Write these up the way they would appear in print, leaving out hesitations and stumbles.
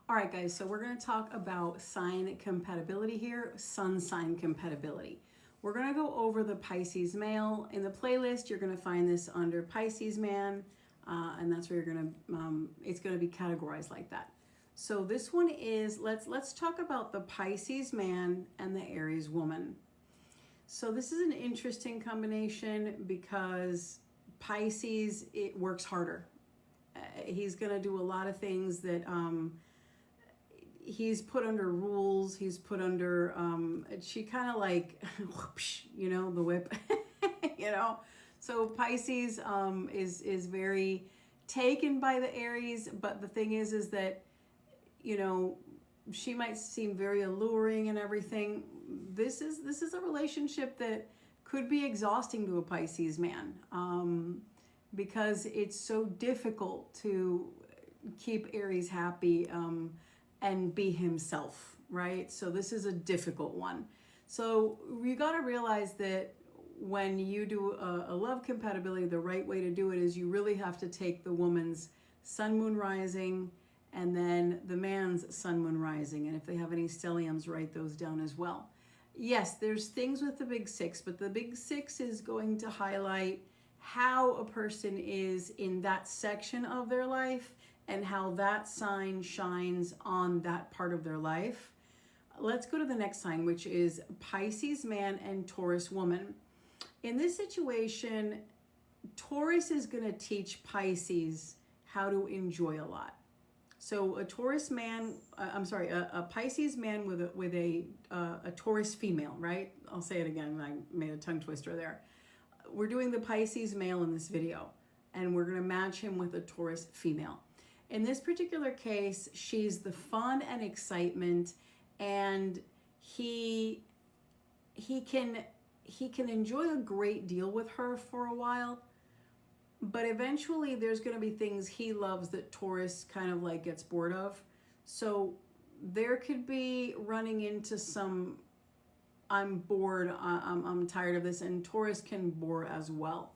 All right, guys, so we're going to talk about sign compatibility here, sun sign compatibility. We're going to go over the Pisces male. In the playlist, you're going to find this under Pisces man, and that's where you're going to, it's going to be categorized like that. So this one is, let's talk about the Pisces man and the Aries woman. So this is an interesting combination because Pisces, it works harder. He's going to do a lot of things that he's put under rules. He's put under, she kind of like, whoosh, you know, the whip, you know. So Pisces is very taken by the Aries, but the thing is that, you know, she might seem very alluring and everything. This is a relationship that could be exhausting to a Pisces man, because it's so difficult to keep Aries happy and be himself, right? So this is a difficult one. So you got to realize that when you do a love compatibility, the right way to do it is you really have to take the woman's sun, moon, rising, and then the man's sun, moon, rising. And if they have any stelliums, write those down as well. Yes, there's things with the big six, but the big six is going to highlight how a person is in that section of their life and how that sign shines on that part of their life. Let's go to the next sign, which is Pisces man and Taurus woman. In this situation, Taurus is going to teach Pisces how to enjoy a lot. So a Taurus man, a Pisces man with a Taurus female, right? I'll say it again. I made a tongue twister there. We're doing the Pisces male in this video, and we're going to match him with a Taurus female. In this particular case, she's the fun and excitement, and he can enjoy a great deal with her for a while, but eventually there's going to be things he loves that Taurus kind of like gets bored of. So there could be running into some, I'm bored, I'm tired of this, and Taurus can bore as well.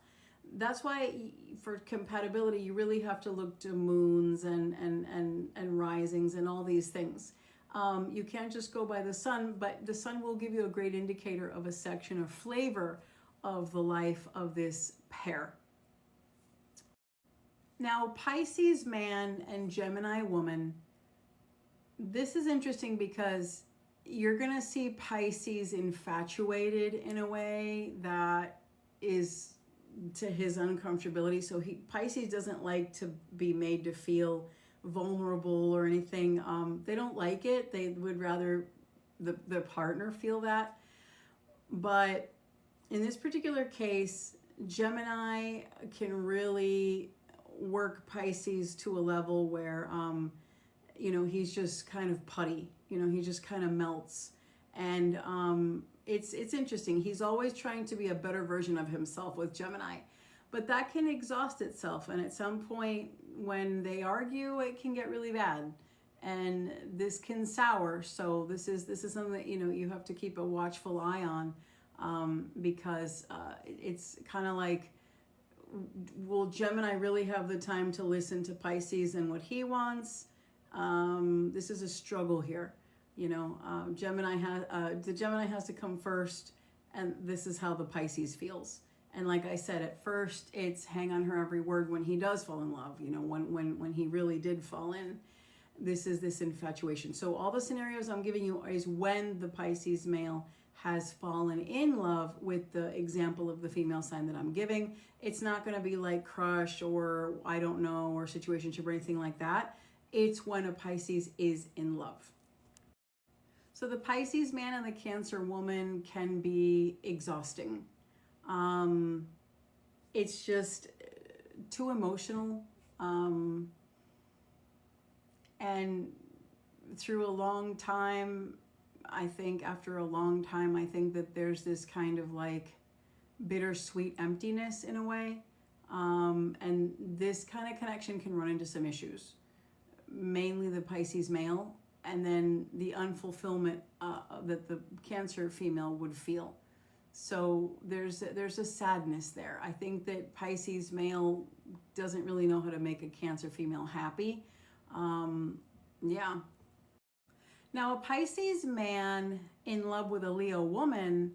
That's why for compatibility, you really have to look to moons and risings and all these things. You can't just go by the sun, but the sun will give you a great indicator of a section of flavor of the life of this pair. Now, Pisces man and Gemini woman, this is interesting because you're going to see Pisces infatuated in a way that is to his uncomfortability. So Pisces doesn't like to be made to feel vulnerable or anything. They don't like it. They would rather the partner feel that. But in this particular case, Gemini can really work Pisces to a level where, you know, he's just kind of putty. You know, he just kind of melts. And it's interesting. He's always trying to be a better version of himself with Gemini. But that can exhaust itself. And at some point when they argue, it can get really bad. And this can sour. So this is something that, you know, you have to keep a watchful eye on, because it's kind of like, will Gemini really have the time to listen to Pisces and what he wants? This is a struggle here. You know, the Gemini has to come first, and this is how the Pisces feels. And like I said, at first, it's hang on her every word when he does fall in love. You know, when he really did fall in, this is this infatuation. So all the scenarios I'm giving you is when the Pisces male has fallen in love with the example of the female sign that I'm giving. It's not going to be like crush or I don't know or situationship or anything like that. It's when a Pisces is in love. So the Pisces man and the Cancer woman can be exhausting. It's just too emotional. And through a long time, I think after a long time, I think that there's this kind of like bittersweet emptiness in a way. And this kind of connection can run into some issues, mainly the Pisces male, and then the unfulfillment that the Cancer female would feel. So there's a sadness there. I think that Pisces male doesn't really know how to make a Cancer female happy. Yeah, Now, a Pisces man in love with a Leo woman,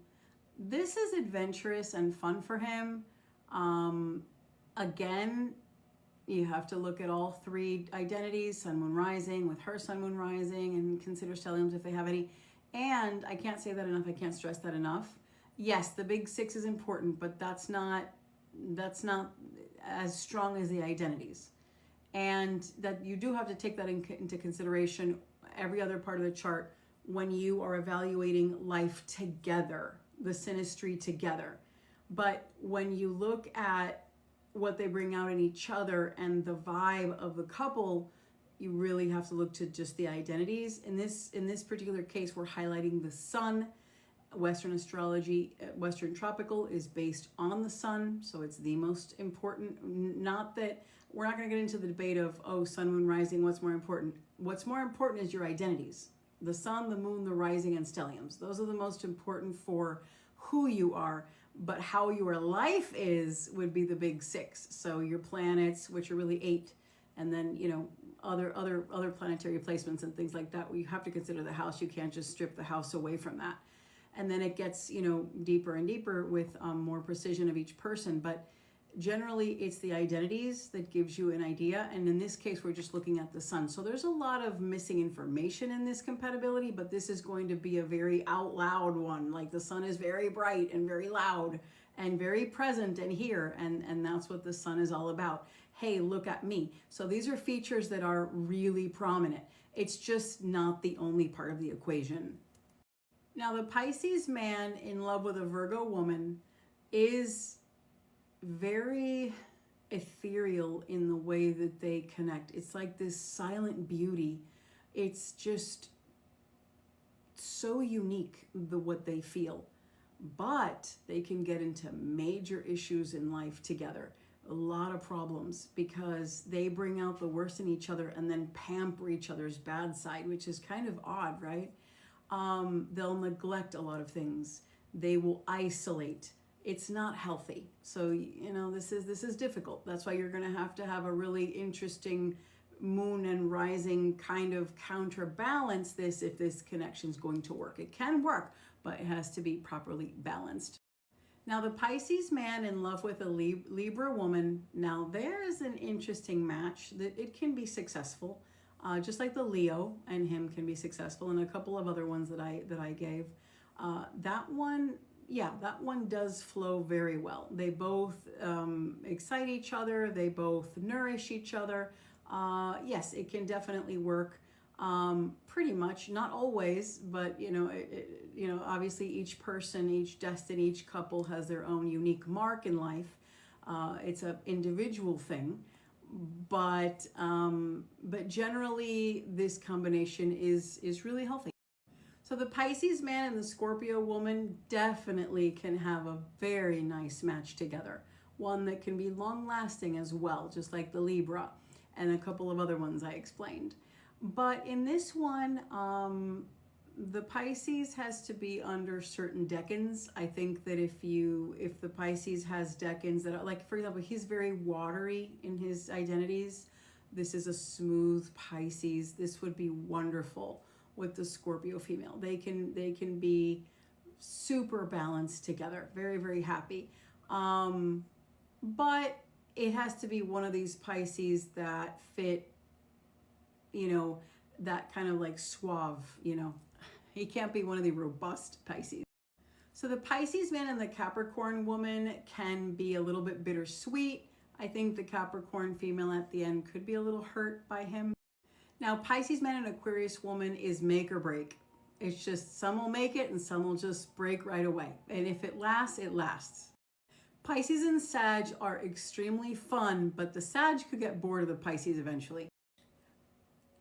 this is adventurous and fun for him. Again, you have to look at all three identities, sun, moon, rising, with her sun, moon, rising, and consider stelliums if they have any. And I can't say that enough. I can't stress that enough. Yes, the big six is important, but that's not as strong as the identities. And that you do have to take that into consideration, every other part of the chart, when you are evaluating life together, the synastry together. But when you look at what they bring out in each other and the vibe of the couple, you really have to look to just the identities. In this particular case, we're highlighting the sun. Western astrology, Western tropical, is based on the sun, so it's the most important. Not that we're not going to get into the debate of, oh, sun, moon, rising, what's more important. What's more important is your identities. The sun, the moon, the rising, and stelliums. Those are the most important for who you are, but how your life is would be the big six. So your planets, which are really 8, and then, you know, other planetary placements and things like that. You have to consider the house. You can't just strip the house away from that. And then it gets, you know, deeper and deeper with more precision of each person. But generally, it's the identities that gives you an idea. And in this case, we're just looking at the sun. So there's a lot of missing information in this compatibility, but this is going to be a very out loud one. Like the sun is very bright and very loud and very present and here. And that's what the sun is all about. Hey, look at me. So these are features that are really prominent. It's just not the only part of the equation. Now, the Pisces man in love with a Virgo woman is very ethereal in the way that they connect. It's like this silent beauty. It's just so unique, what they feel. But they can get into major issues in life together. A lot of problems because they bring out the worst in each other and then pamper each other's bad side, which is kind of odd, right? They'll neglect a lot of things. They will isolate. It's not healthy. So, you know, this is difficult. That's why you're going to have a really interesting moon and rising kind of counterbalance this if this connection is going to work. It can work, but it has to be properly balanced. Now, the Pisces man in love with a Libra woman. Now, there is an interesting match that it can be successful. Just like the Leo and him can be successful, and a couple of other ones that I gave. That one does flow very well. They both excite each other. They both nourish each other. Yes, it can definitely work. Pretty much, not always, but you know, obviously each person, each destiny, each couple has their own unique mark in life. It's an individual thing. But generally this combination is really healthy. So the Pisces man and the Scorpio woman definitely can have a very nice match together. One that can be long lasting as well, just like the Libra and a couple of other ones I explained. But in this one, the Pisces has to be under certain decans. I think that if the Pisces has decans that are, like, for example, he's very watery in his identities. This is a smooth Pisces. This would be wonderful with the Scorpio female. They can be super balanced together, very, very happy. But it has to be one of these Pisces that fit, you know, that kind of like suave, you know. He can't be one of the robust Pisces. So the Pisces man and the Capricorn woman can be a little bit bittersweet. I think the Capricorn female at the end could be a little hurt by him. Now, Pisces man and Aquarius woman is make or break. It's just some will make it and some will just break right away. And if it lasts, it lasts. Pisces and Sag are extremely fun, but the Sag could get bored of the Pisces eventually.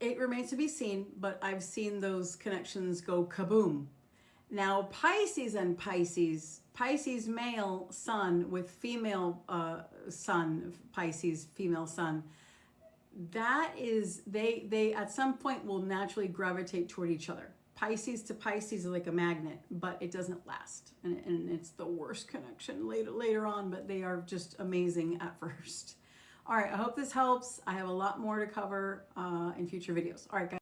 It remains to be seen, but I've seen those connections go kaboom. Now, Pisces and Pisces, Pisces male sun with female sun, Pisces female sun, that is, they at some point will naturally gravitate toward each other. Pisces to Pisces is like a magnet, but it doesn't last. And it's the worst connection later on, but they are just amazing at first. All right, I hope this helps. I have a lot more to cover in future videos. All right, guys.